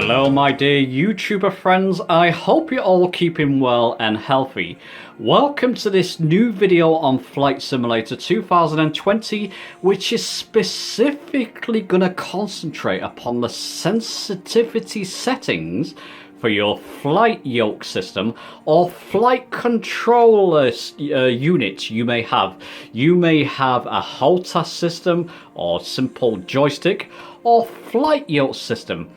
Hello my dear YouTuber friends, I hope you're all keeping well and healthy. Welcome to this new video on Flight Simulator 2020, which is specifically going to concentrate upon the sensitivity settings for your Flight Yoke system or flight controller unit you may have. You may have a Hotas system or simple joystick or Flight Yoke system.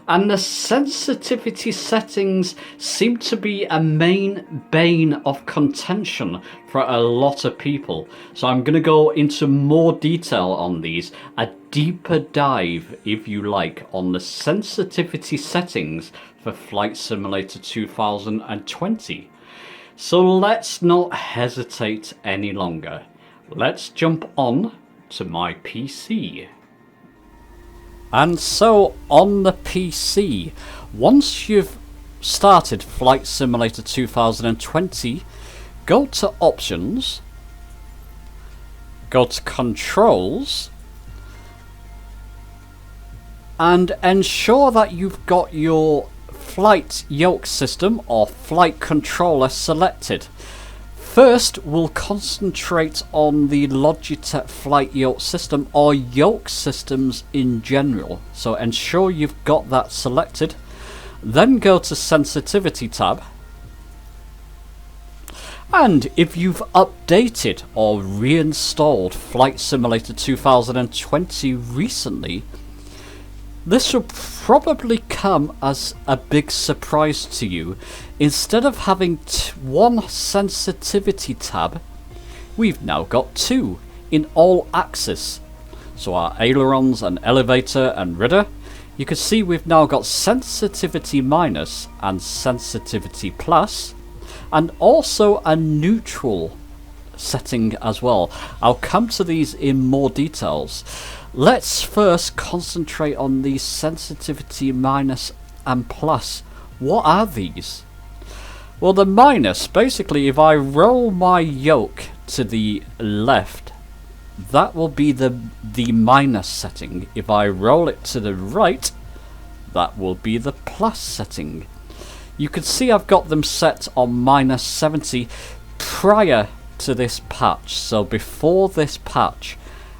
And the sensitivity settings seem to be a main bane of contention for a lot of people. So I'm going to go into more detail on these, a deeper dive, if you like, on the sensitivity settings for Flight Simulator 2020. So let's not hesitate any longer. Let's jump on to my PC. And so on the PC, once you've started Flight Simulator 2020, go to Options, go to Controls, and ensure that you've got your Flight Yoke system or flight controller selected. First, we'll concentrate on the Logitech Flight Yoke system or Yoke systems in general. So ensure you've got that selected. Then go to Sensitivity tab. And if you've updated or reinstalled Flight Simulator 2020 recently, this will probably come as a big surprise to you. Instead of having one sensitivity tab, we've now got two in all axis. So our ailerons and elevator and rudder, you can see we've now got sensitivity minus and sensitivity plus, and also a neutral setting as well. I'll come to these in more details. Let's first concentrate on the sensitivity minus and plus. What are these? Well, the minus, basically if I roll my yoke to the left, that will be the minus setting. If I roll it to the right, that will be the plus setting. You can see I've got them set on minus 70 prior to this patch. So before this patch,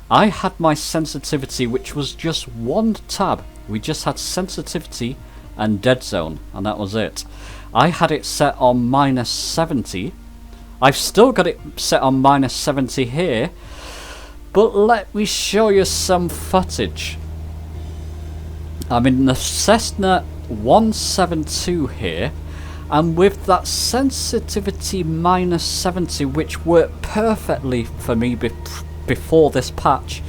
I had my sensitivity, which was just one tab. We just had sensitivity and dead zone, and that was it. I had it set on minus 70. I've still got it set on minus 70 here, but let me show you some footage. I'm in the Cessna 172 here, and with that sensitivity minus 70, which worked perfectly for me before this patch,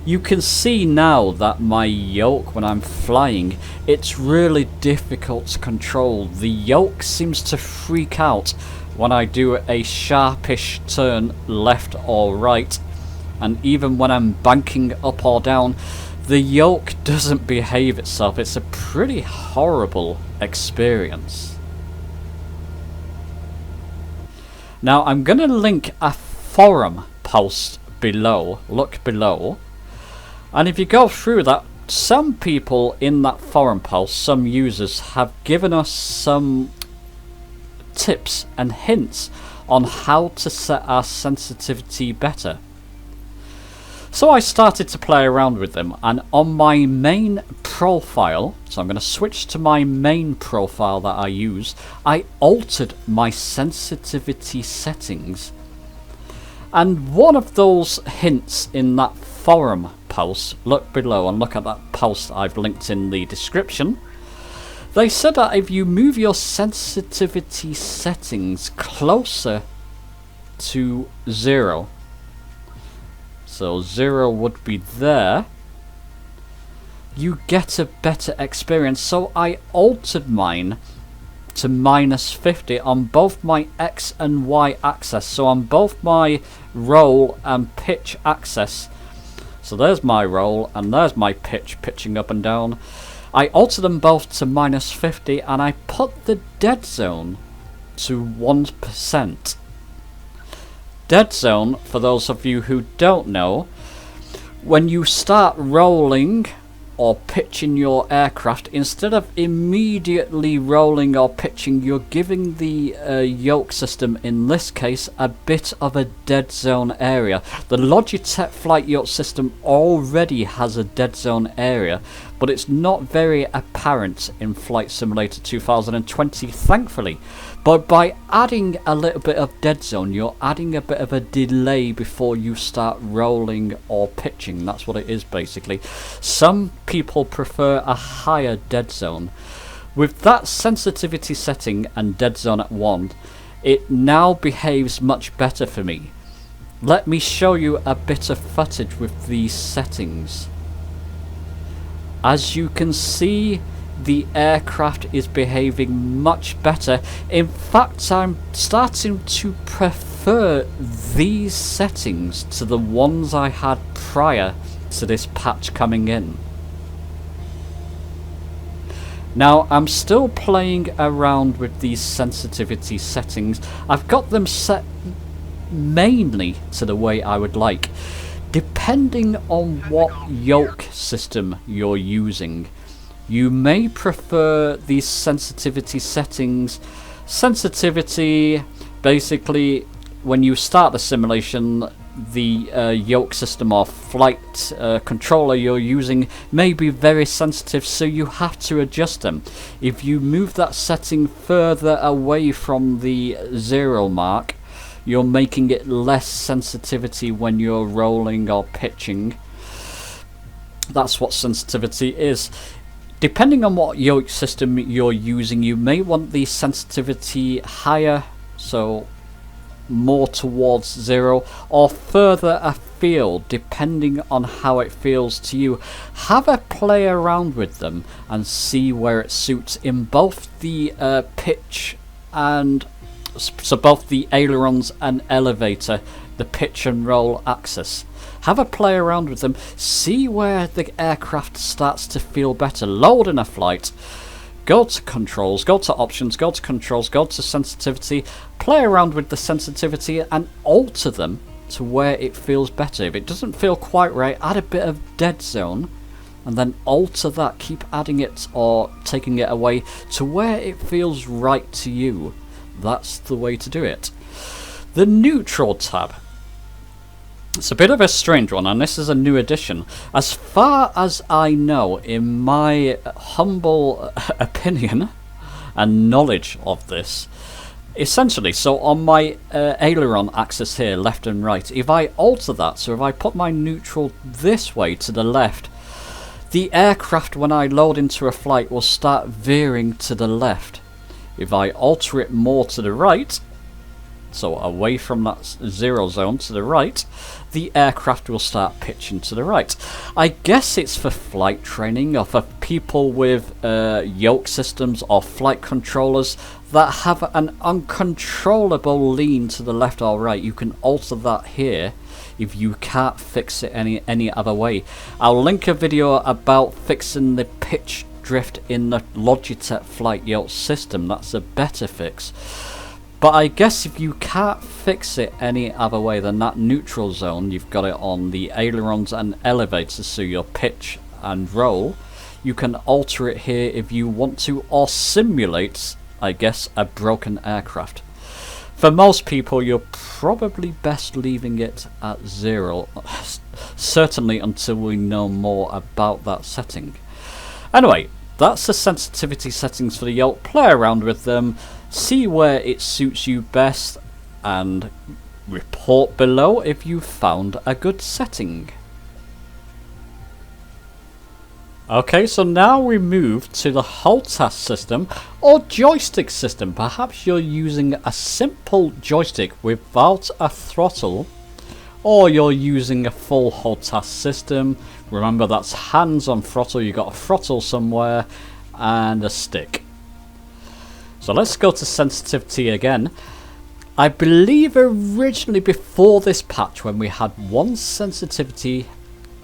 you can see now that my yoke, when I'm flying, it's really difficult to control. The yoke seems to freak out when I do a sharpish turn left or right, and even when I'm banking up or down, the yoke doesn't behave itself. It's a pretty horrible experience. Now I'm going to link a forum post below, look below, and if you go through that, some people in that forum post, some users, have given us some tips and hints on how to set our sensitivity better. So I started to play around with them, and on my main profile, so I'm going to switch to my main profile that I use, I altered my sensitivity settings. And one of those hints in that forum post, look below and look at that post I've linked in the description, they said that if you move your sensitivity settings closer to 0, so 0 would be there, you get a better experience. So I altered mine to minus 50 on both my X and Y axis, so on both my roll and pitch axis. So there's my roll and there's my pitching up and down. I altered them both to minus 50, and I put the dead zone to 1%. Dead zone, for those of you who don't know, when you start rolling or pitching your aircraft, instead of immediately rolling or pitching, you're giving the yoke system, in this case, a bit of a dead zone area. The Logitech Flight Yoke system already has a dead zone area, but it's not very apparent in Flight Simulator 2020, thankfully. But by adding a little bit of dead zone, you're adding a bit of a delay before you start rolling or pitching. That's what it is, basically. Some people prefer a higher dead zone. With that sensitivity setting and dead zone at 1, it now behaves much better for me. Let me show you a bit of footage with these settings. As you can see, the aircraft is behaving much better. In fact, I'm starting to prefer these settings to the ones I had prior to this patch coming in. Now, I'm still playing around with these sensitivity settings. I've got them set mainly to the way I would like. Depending on what yoke system you're using, you may prefer these sensitivity settings. Sensitivity, basically, when you start the simulation, the yoke system or flight controller you're using may be very sensitive, so you have to adjust them. If you move that setting further away from the 0 mark, you're making it less sensitivity when you're rolling or pitching. That's what sensitivity is. Depending on what yoke system you're using, you may want the sensitivity higher, so more towards 0, or further afield, depending on how it feels to you. Have a play around with them and see where it suits in both the pitch and so both the ailerons and elevator, the pitch and roll axis. Have a play around with them, see where the aircraft starts to feel better. Load in a flight, go to controls, go to options, go to controls, go to sensitivity, play around with the sensitivity and alter them to where it feels better. If it doesn't feel quite right, add a bit of dead zone and then alter that, keep adding it or taking it away to where it feels right to you. That's the way to do it. The neutral tab. It's a bit of a strange one, and this is a new addition. As far as I know, in my humble opinion and knowledge of this, essentially, so on my aileron axis here, left and right, if I alter that, so if I put my neutral this way to the left, the aircraft, when I load into a flight, will start veering to the left. If I alter it more to the right, so away from that 0 zone to the right, the aircraft will start pitching to the right. I guess it's for flight training or for people with yoke systems or flight controllers that have an uncontrollable lean to the left or right. You can alter that here if you can't fix it any other way. I'll link a video about fixing the pitch drift in the Logitech Flight Yoke system. That's a better fix. But I guess if you can't fix it any other way than that neutral zone, you've got it on the ailerons and elevators, so your pitch and roll, you can alter it here if you want to, or simulate, I guess, a broken aircraft. For most people, you're probably best leaving it at 0, certainly until we know more about that setting. Anyway, that's the sensitivity settings for the yoke. Play around with them, see where it suits you best, and report below if you found a good setting. Okay, so now we move to the Hotas system or joystick system. Perhaps you're using a simple joystick without a throttle, or you're using a full Hotas system. Remember, that's hands on throttle. You got a throttle somewhere and a stick. So let's go to sensitivity again. I believe originally before this patch, when we had one sensitivity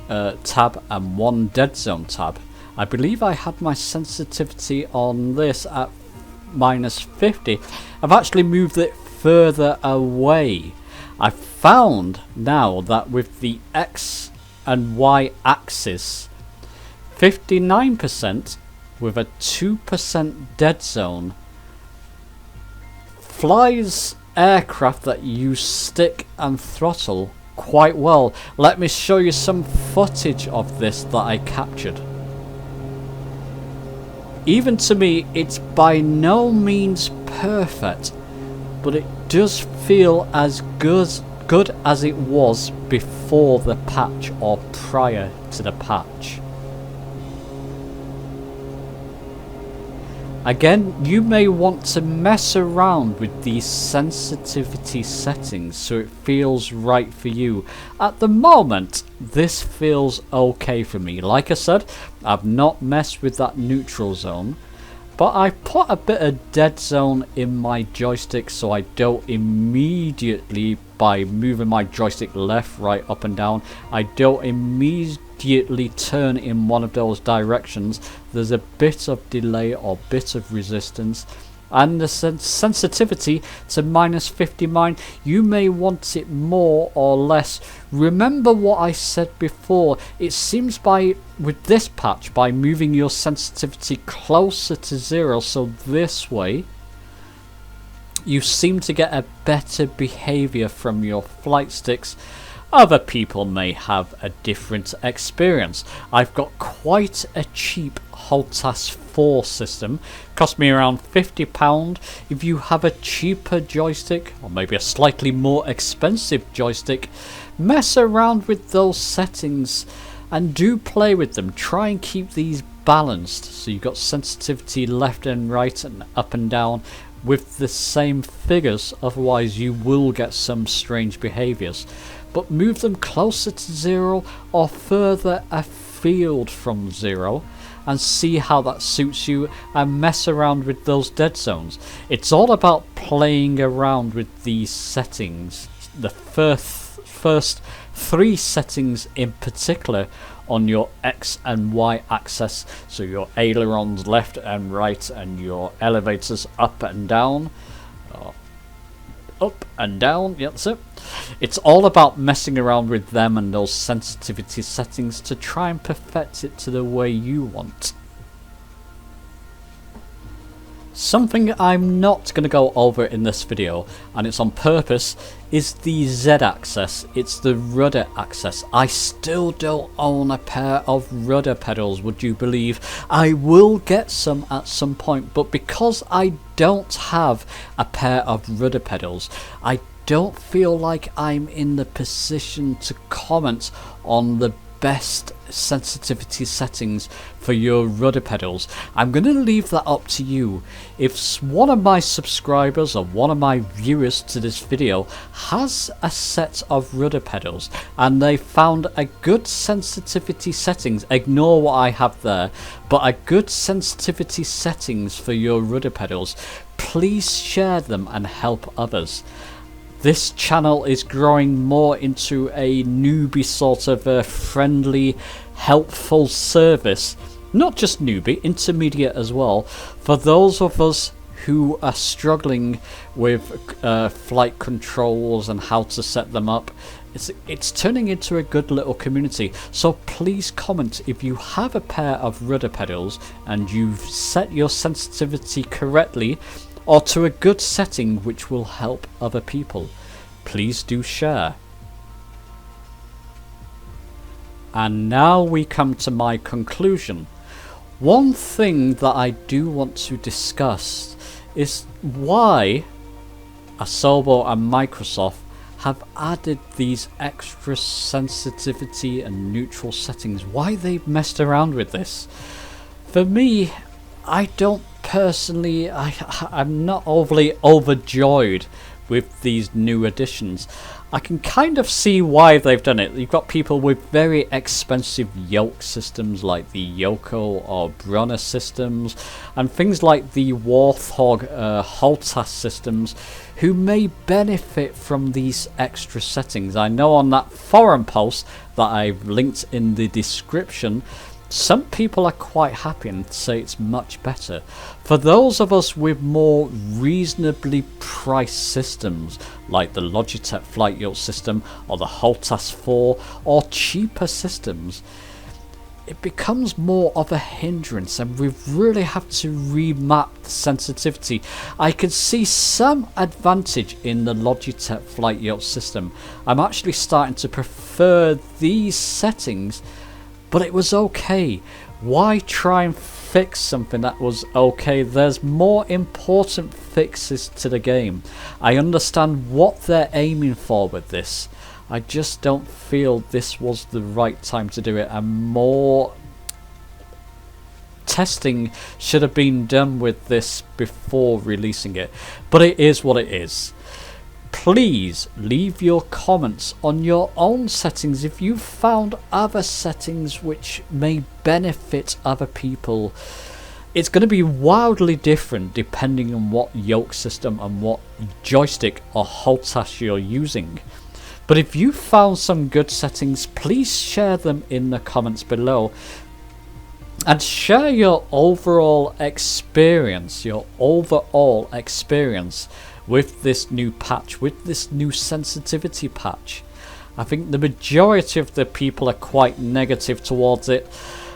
tab and one dead zone tab, I believe I had my sensitivity on this at -50. I've actually moved it further away. I found now that with the X and Y axis, 59% with a 2% dead zone flies aircraft that use stick and throttle quite well. Let me show you some footage of this that I captured. Even to me, it's by no means perfect, but it does feel as good as it was before the patch or prior to the patch. Again, you may want to mess around with these sensitivity settings so it feels right for you. At the moment, this feels okay for me. Like I said, I've not messed with that neutral zone, but I put a bit of dead zone in my joystick so I don't immediately, by moving my joystick left, right, up and down, I don't immediately turn in one of those directions. There's a bit of delay or bit of resistance. And the sensitivity to -59, you may want it more or less. Remember what I said before, it seems with this patch, by moving your sensitivity closer to 0, so this way, you seem to get a better behavior from your flight sticks. Other people may have a different experience. I've got quite a cheap Hotas 4 system, cost me around £50. If you have a cheaper joystick, or maybe a slightly more expensive joystick, mess around with those settings and do play with them. Try and keep these balanced, so you've got sensitivity left and right and up and down with the same figures, otherwise you will get some strange behaviors. But move them closer to 0 or further afield from 0 and see how that suits you, and mess around with those dead zones. It's all about playing around with these settings. The first 3 settings in particular on your X and Y axis, so your ailerons left and right and your elevators up and down. Up and down, yeah, that's it. It's all about messing around with them and those sensitivity settings to try and perfect it to the way you want. Something I'm not going to go over in this video, and it's on purpose, is the Z-axis. It's the rudder axis. I still don't own a pair of rudder pedals, would you believe? I will get some at some point, but because I don't have a pair of rudder pedals, I don't feel like I'm in the position to comment on the best sensitivity settings for your rudder pedals. I'm going to leave that up to you. If one of my subscribers or one of my viewers to this video has a set of rudder pedals and they found a good sensitivity settings, ignore what I have there, but a good sensitivity settings for your rudder pedals, please share them and help others. This channel is growing more into a newbie sort of a friendly, helpful service. Not just newbie, intermediate as well. For those of us who are struggling with flight controls and how to set them up, it's turning into a good little community. So please comment if you have a pair of rudder pedals and you've set your sensitivity correctly, or to a good setting which will help other people. Please do share. And now we come to my conclusion. One thing that I do want to discuss is why Asobo and Microsoft have added these extra sensitivity and neutral settings. Why they've messed around with this. For me, I don't personally, I'm not overly overjoyed with these new additions. I can kind of see why they've done it. You've got people with very expensive yoke systems like the Yoko or Brunner systems, and things like the Warthog Hotas systems, who may benefit from these extra settings. I know on that forum post that I've linked in the description, some people are quite happy and say it's much better. For those of us with more reasonably priced systems like the Logitech Flight Yoke system or the Hotas 4 or cheaper systems, it becomes more of a hindrance, and we really have to remap the sensitivity. I could see some advantage in the Logitech Flight Yoke system. I'm actually starting to prefer these settings, but it was okay. Why try and fix something that was okay? There's more important fixes to the game. I understand what they're aiming for with this. I just don't feel this was the right time to do it, and more testing should have been done with this before releasing it. But it is what it is. Please leave your comments on your own settings if you've found other settings which may benefit other people. It's going to be wildly different depending on what yoke system and what joystick or Hotas you're using. But if you found some good settings, please share them in the comments below. And share your overall experience with this new patch, with this new sensitivity patch. I think the majority of the people are quite negative towards it.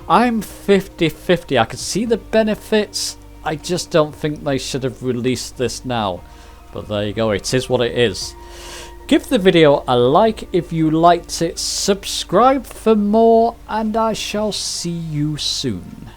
I'm 50-50. I could see the benefits. I just don't think they should have released this now. But there you go, it is what it is. Give the video a like if you liked it, subscribe for more, and I shall see you soon.